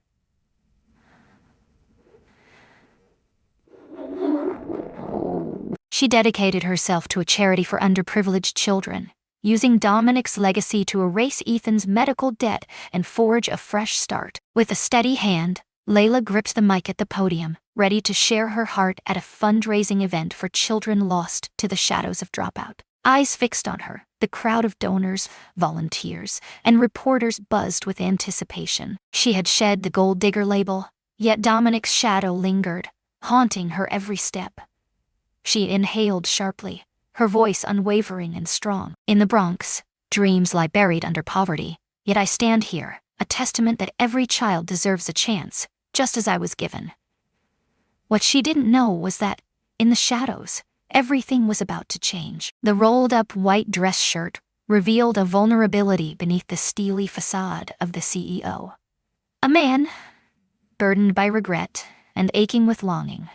She dedicated herself to a charity for underprivileged children, using Dominic's legacy to erase Ethan's medical debt and forge a fresh start. With a steady hand, Layla gripped the mic at the podium, ready to share her heart at a fundraising event for children lost to the shadows of dropout. Eyes fixed on her, the crowd of donors, volunteers, and reporters buzzed with anticipation. She had shed the gold digger label, yet Dominic's shadow lingered, haunting her every step. She inhaled sharply, her voice unwavering and strong. In the Bronx, dreams lie buried under poverty, yet I stand here, a testament that every child deserves a chance, just as I was given. What she didn't know was that, in the shadows, everything was about to change. The rolled-up white dress shirt revealed a vulnerability beneath the steely facade of the CEO. A man, burdened by regret and aching with longing,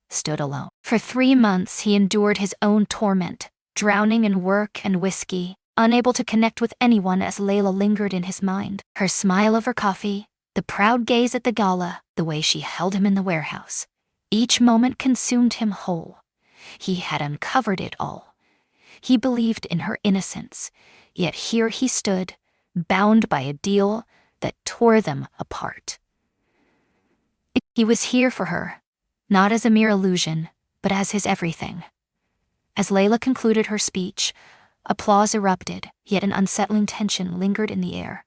stood alone. For 3 months he endured his own torment, drowning in work and whiskey, unable to connect with anyone as Layla lingered in his mind. Her smile over coffee, the proud gaze at the gala, the way she held him in the warehouse. Each moment consumed him whole. He had uncovered it all. He believed in her innocence, yet here he stood, bound by a deal that tore them apart. He was here for her, not as a mere illusion, but as his everything. As Layla concluded her speech, applause erupted, yet an unsettling tension lingered in the air.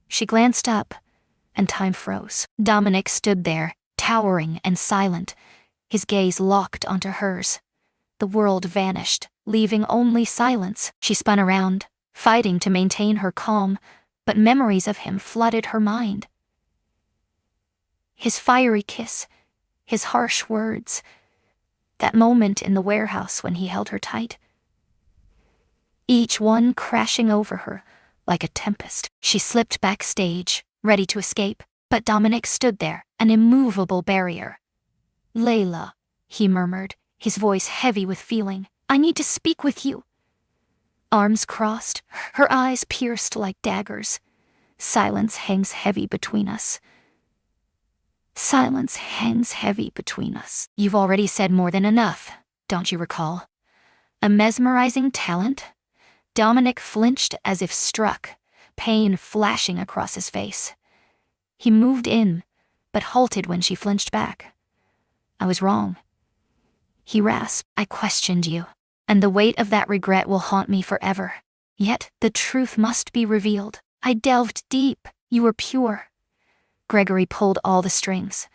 She glanced up, and time froze. Dominic stood there, towering and silent, his gaze locked onto hers. The world vanished, leaving only silence. She spun around, fighting to maintain her calm, but memories of him flooded her mind. His fiery kiss, his harsh words, that moment in the warehouse when he held her tight. Each one crashing over her like a tempest. She slipped backstage, ready to escape, but Dominic stood there, an immovable barrier. "Layla," he murmured, his voice heavy with feeling, "I need to speak with you." Arms crossed, her eyes pierced like daggers. Silence hangs heavy between us. Silence hangs heavy between us. "You've already said more than enough, don't you recall?" A mesmerizing talent? Dominic flinched as if struck, pain flashing across his face. He moved in, but halted when she flinched back. "I was wrong," he rasped. "I questioned you, and the weight of that regret will haunt me forever. Yet the truth must be revealed. I delved deep. You were pure." Gregory pulled all the strings.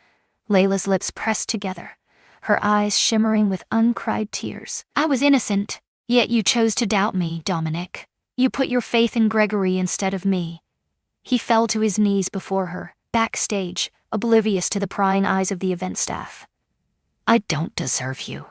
Layla's lips pressed together, her eyes shimmering with uncried tears. "I was innocent, yet you chose to doubt me, Dominic. You put your faith in Gregory instead of me." He fell to his knees before her, backstage, oblivious to the prying eyes of the event staff. "I don't deserve you.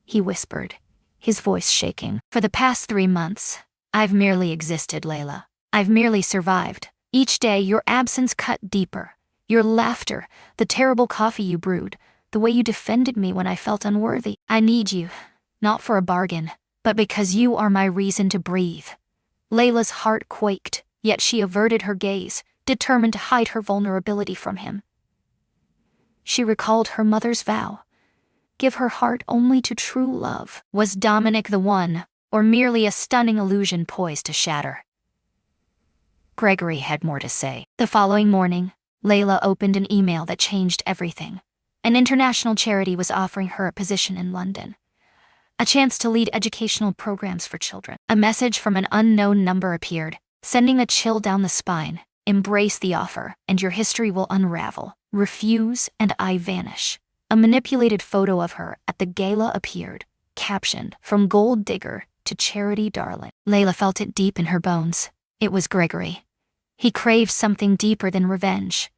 he whispered, his voice shaking. For the past 3 months, I've merely existed, Layla. I've merely survived. Each day, your absence cut deeper. Your laughter, the terrible coffee you brewed, the way you defended me when I felt unworthy. I need you, not for a bargain, but because you are my reason to breathe. Layla's heart quaked, yet she averted her gaze, determined to hide her vulnerability from him. She recalled her mother's vow. Give her heart only to true love. Was Dominic the one, or merely a stunning illusion poised to shatter? Gregory had more to say. The following morning, Layla opened an email that changed everything. An international charity was offering her a position in London. A chance to lead educational programs for children. A message from an unknown number appeared, sending a chill down the spine. Embrace the offer, and your history will unravel. Refuse, and I vanish. A manipulated photo of her at the gala appeared, captioned, "From gold digger to charity darling." Layla felt it deep in her bones. It was Gregory. He craved something deeper than revenge.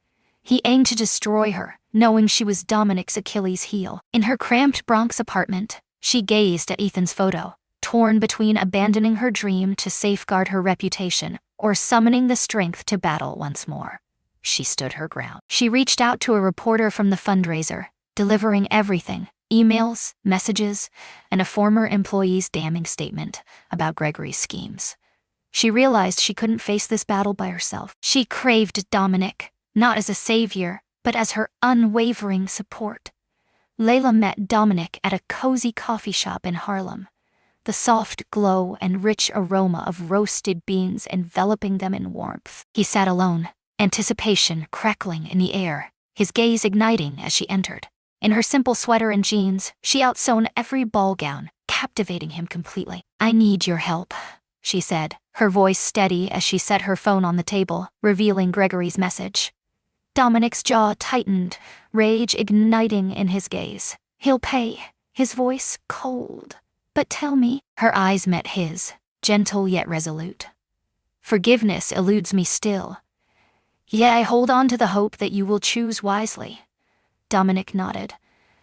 He aimed to destroy her, knowing she was Dominic's Achilles heel. In her cramped Bronx apartment, she gazed at Ethan's photo, torn between abandoning her dream to safeguard her reputation or summoning the strength to battle once more. She stood her ground. She reached out to a reporter from the fundraiser, delivering everything: emails, messages, and a former employee's damning statement about Gregory's schemes. She realized she couldn't face this battle by herself. She craved Dominic, not as a savior, but as her unwavering support. Layla met Dominic at a cozy coffee shop in Harlem, the soft glow and rich aroma of roasted beans enveloping them in warmth. He sat alone, anticipation crackling in the air, his gaze igniting as she entered. In her simple sweater and jeans, she outshone every ball gown, captivating him completely. "I need your help," she said, her voice steady as she set her phone on the table, revealing Gregory's message. Dominic's jaw tightened, rage igniting in his gaze. "He'll pay," his voice cold. "But tell me." Her eyes met his, gentle yet resolute. "Forgiveness eludes me still. Yet I hold on to the hope that you will choose wisely." Dominic nodded,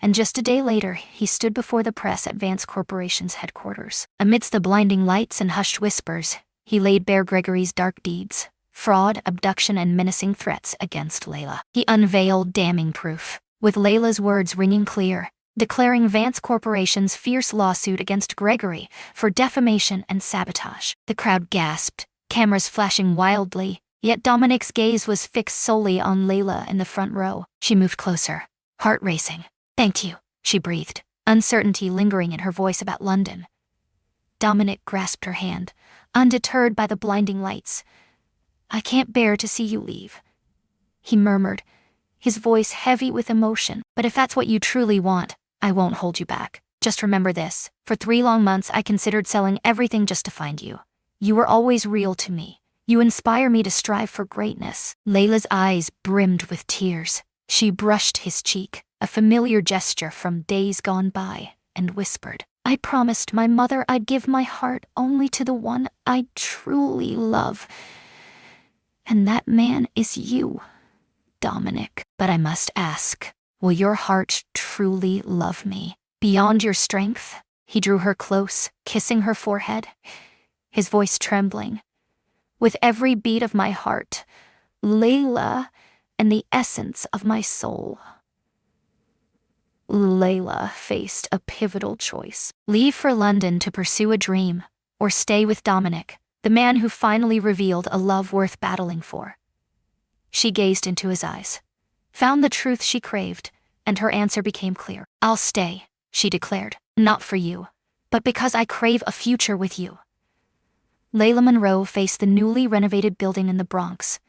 and just a day later, he stood before the press at Vance Corporation's headquarters. Amidst the blinding lights and hushed whispers, he laid bare Gregory's dark deeds: fraud, abduction, and menacing threats against Layla. He unveiled damning proof, with Layla's words ringing clear, declaring Vance Corporation's fierce lawsuit against Gregory for defamation and sabotage. The crowd gasped, cameras flashing wildly, yet Dominic's gaze was fixed solely on Layla in the front row. She moved closer, heart racing. "Thank you," she breathed, uncertainty lingering in her voice about London. Dominic grasped her hand, undeterred by the blinding lights. "I can't bear to see you leave," he murmured, his voice heavy with emotion. "But if that's what you truly want, I won't hold you back. Just remember this: for 3 long months I considered selling everything just to find you. You were always real to me. You inspire me to strive for greatness." Layla's eyes brimmed with tears. She brushed his cheek, a familiar gesture from days gone by, and whispered, "I promised my mother I'd give my heart only to the one I truly love. And that man is you, Dominic. But I must ask, will your heart truly love me? Beyond your strength?" He drew her close, kissing her forehead, his voice trembling. "With every beat of my heart, Layla, and the essence of my soul." Layla faced a pivotal choice: leave for London to pursue a dream, or stay with Dominic, the man who finally revealed a love worth battling for. She gazed into his eyes, found the truth she craved, and her answer became clear. "I'll stay," she declared, "not for you, but because I crave a future with you." Layla Monroe faced the newly renovated building in the Bronx,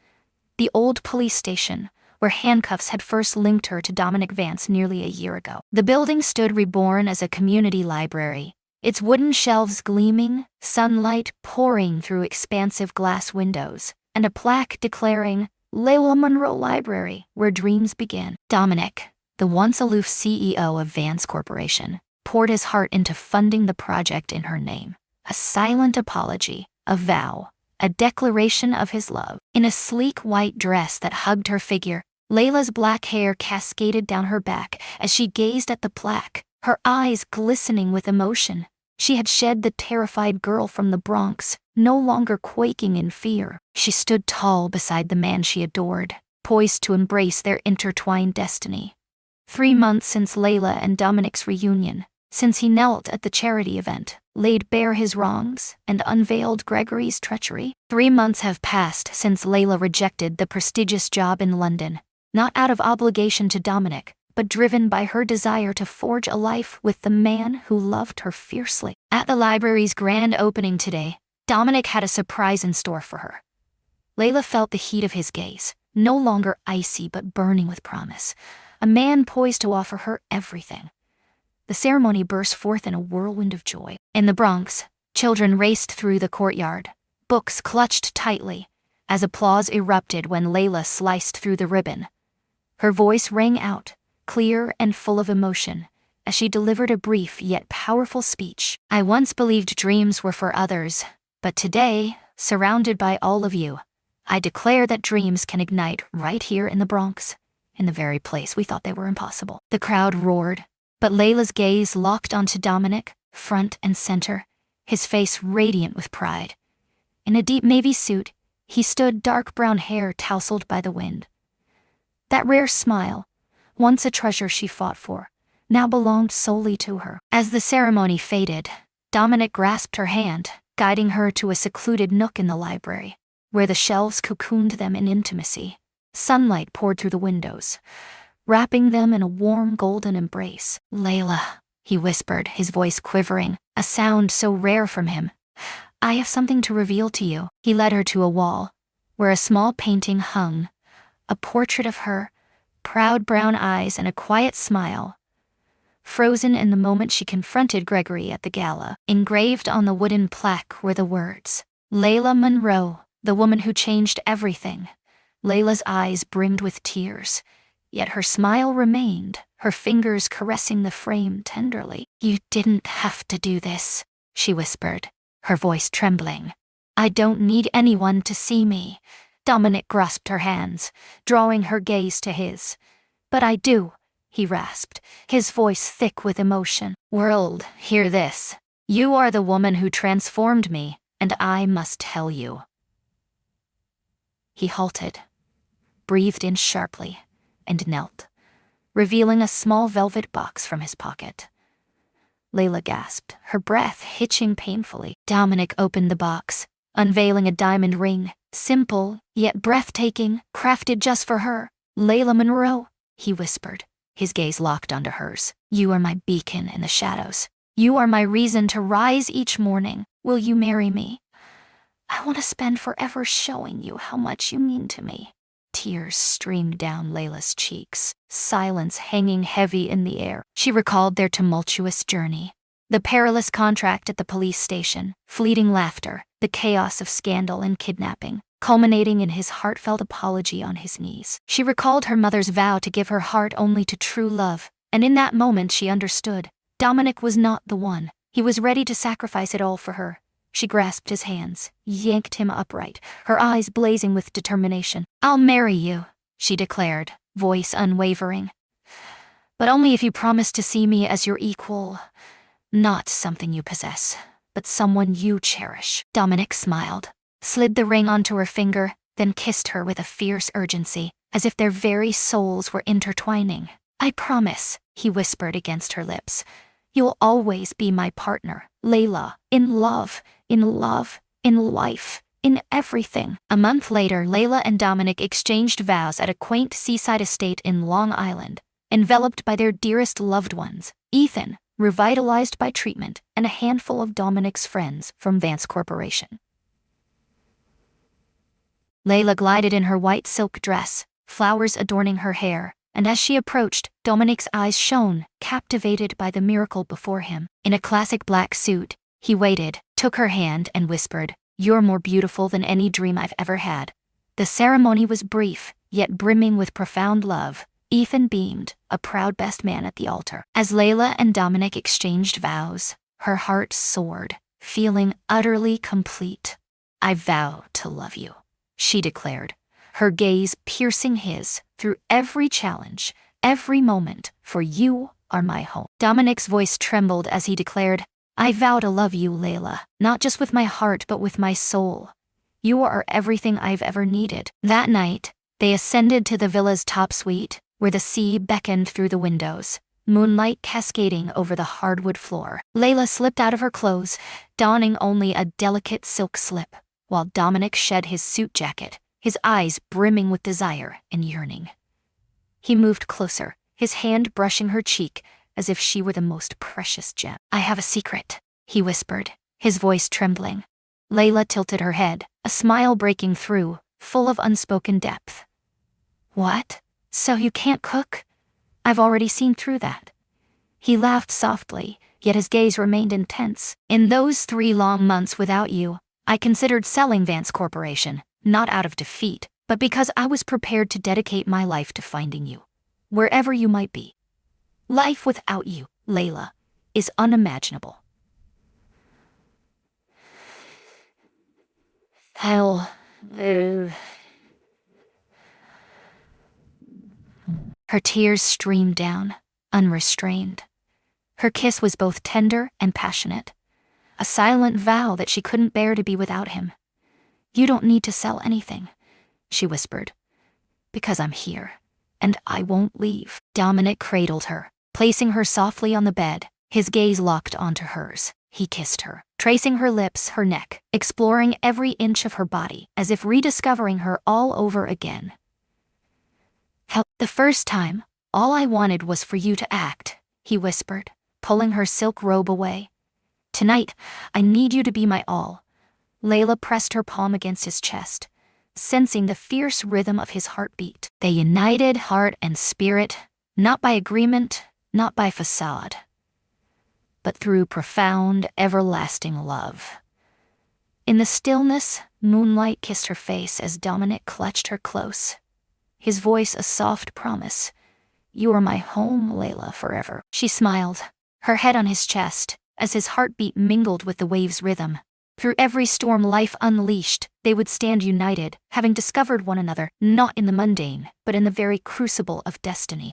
the old police station, where handcuffs had first linked her to Dominic Vance nearly a year ago. The building stood reborn as a community library, its wooden shelves gleaming, sunlight pouring through expansive glass windows, and a plaque declaring, "Layla Monroe Library, where dreams begin." Dominic, the once aloof CEO of Vance Corporation, poured his heart into funding the project in her name. A silent apology, a vow, a declaration of his love. In a sleek white dress that hugged her figure, Layla's black hair cascaded down her back as she gazed at the plaque, her eyes glistening with emotion. She had shed the terrified girl from the Bronx, no longer quaking in fear. She stood tall beside the man she adored, poised to embrace their intertwined destiny. 3 months since Layla and Dominic's reunion, since he knelt at the charity event, laid bare his wrongs, and unveiled Gregory's treachery. 3 months have passed since Layla rejected the prestigious job in London, not out of obligation to Dominic, but driven by her desire to forge a life with the man who loved her fiercely. At the library's grand opening today, Dominic had a surprise in store for her. Layla felt the heat of his gaze, no longer icy but burning with promise, a man poised to offer her everything. The ceremony burst forth in a whirlwind of joy. In the Bronx, children raced through the courtyard, books clutched tightly, as applause erupted when Layla sliced through the ribbon. Her voice rang out, clear and full of emotion, as she delivered a brief yet powerful speech. I once believed dreams were for others, but today, surrounded by all of you, I declare that dreams can ignite right here in the Bronx, in the very place we thought they were impossible. The crowd roared, but Layla's gaze locked onto Dominic, front and center, his face radiant with pride. In a deep navy suit, he stood, dark brown hair tousled by the wind. That rare smile, once a treasure she fought for, now belonged solely to her. As the ceremony faded, Dominic grasped her hand, guiding her to a secluded nook in the library, where the shelves cocooned them in intimacy. Sunlight poured through the windows, wrapping them in a warm golden embrace. Layla, he whispered, his voice quivering, a sound so rare from him. I have something to reveal to you. He led her to a wall, where a small painting hung, a portrait of her, proud brown eyes and a quiet smile, frozen in the moment she confronted Gregory at the gala. Engraved on the wooden plaque were the words, Layla Monroe, the woman who changed everything. Layla's eyes brimmed with tears, yet her smile remained, her fingers caressing the frame tenderly. You didn't have to do this, she whispered, her voice trembling. I don't need anyone to see me. Dominic grasped her hands, drawing her gaze to his. But I do, he rasped, his voice thick with emotion. World, hear this. You are the woman who transformed me, and I must tell you. He halted, breathed in sharply, and knelt, revealing a small velvet box from his pocket. Layla gasped, her breath hitching painfully. Dominic opened the box, unveiling a diamond ring, simple, yet breathtaking, crafted just for her. Layla Monroe, he whispered, his gaze locked onto hers. You are my beacon in the shadows. You are my reason to rise each morning. Will you marry me? I want to spend forever showing you how much you mean to me. Tears streamed down Layla's cheeks, silence hanging heavy in the air. She recalled their tumultuous journey, the perilous contract at the police station, fleeting laughter, the chaos of scandal and kidnapping, culminating in his heartfelt apology on his knees. She recalled her mother's vow to give her heart only to true love, and in that moment she understood. Dominic was not the one. He was ready to sacrifice it all for her. She grasped his hands, yanked him upright, her eyes blazing with determination. I'll marry you, she declared, voice unwavering. But only if you promise to see me as your equal, not something you possess, but someone you cherish. Dominic smiled, slid the ring onto her finger, then kissed her with a fierce urgency, as if their very souls were intertwining. I promise, he whispered against her lips. You'll always be my partner, Layla, in love, in life, in everything. A month later, Layla and Dominic exchanged vows at a quaint seaside estate in Long Island, enveloped by their dearest loved ones, Ethan, revitalized by treatment, and a handful of Dominic's friends from Vance Corporation. Layla glided in her white silk dress, flowers adorning her hair, and as she approached, Dominic's eyes shone, captivated by the miracle before him. In a classic black suit, he waited, took her hand, and whispered, You're more beautiful than any dream I've ever had. The ceremony was brief, yet brimming with profound love. Ethan beamed, a proud best man at the altar. As Layla and Dominic exchanged vows, her heart soared, feeling utterly complete. I vow to love you, she declared, her gaze piercing his, through every challenge, every moment, for you are my home. Dominic's voice trembled as he declared, I vow to love you, Layla, not just with my heart but with my soul. You are everything I've ever needed. That night, they ascended to the villa's top suite, where the sea beckoned through the windows, moonlight cascading over the hardwood floor. Layla slipped out of her clothes, donning only a delicate silk slip, while Dominic shed his suit jacket, his eyes brimming with desire and yearning. He moved closer, his hand brushing her cheek as if she were the most precious gem. I have a secret, he whispered, his voice trembling. Layla tilted her head, a smile breaking through, full of unspoken depth. What? So you can't cook? I've already seen through that. He laughed softly, yet his gaze remained intense. In those 3 long months without you, I considered selling Vance Corporation, not out of defeat, but because I was prepared to dedicate my life to finding you, wherever you might be. Life without you, Layla, is unimaginable. Hell. Her tears streamed down, unrestrained. Her kiss was both tender and passionate, a silent vow that she couldn't bear to be without him. You don't need to sell anything, she whispered, because I'm here, and I won't leave. Dominic cradled her, placing her softly on the bed, his gaze locked onto hers. He kissed her, tracing her lips, her neck, exploring every inch of her body, as if rediscovering her all over again. The first time, all I wanted was for you to act, he whispered, pulling her silk robe away. Tonight, I need you to be my all. Layla pressed her palm against his chest, sensing the fierce rhythm of his heartbeat. They united heart and spirit, not by agreement, not by facade, but through profound, everlasting love. In the stillness, moonlight kissed her face as Dominic clutched her close, his voice a soft promise. You are my home, Layla, forever. She smiled, her head on his chest, as his heartbeat mingled with the wave's rhythm. Through every storm life unleashed, they would stand united, having discovered one another, not in the mundane, but in the very crucible of destiny.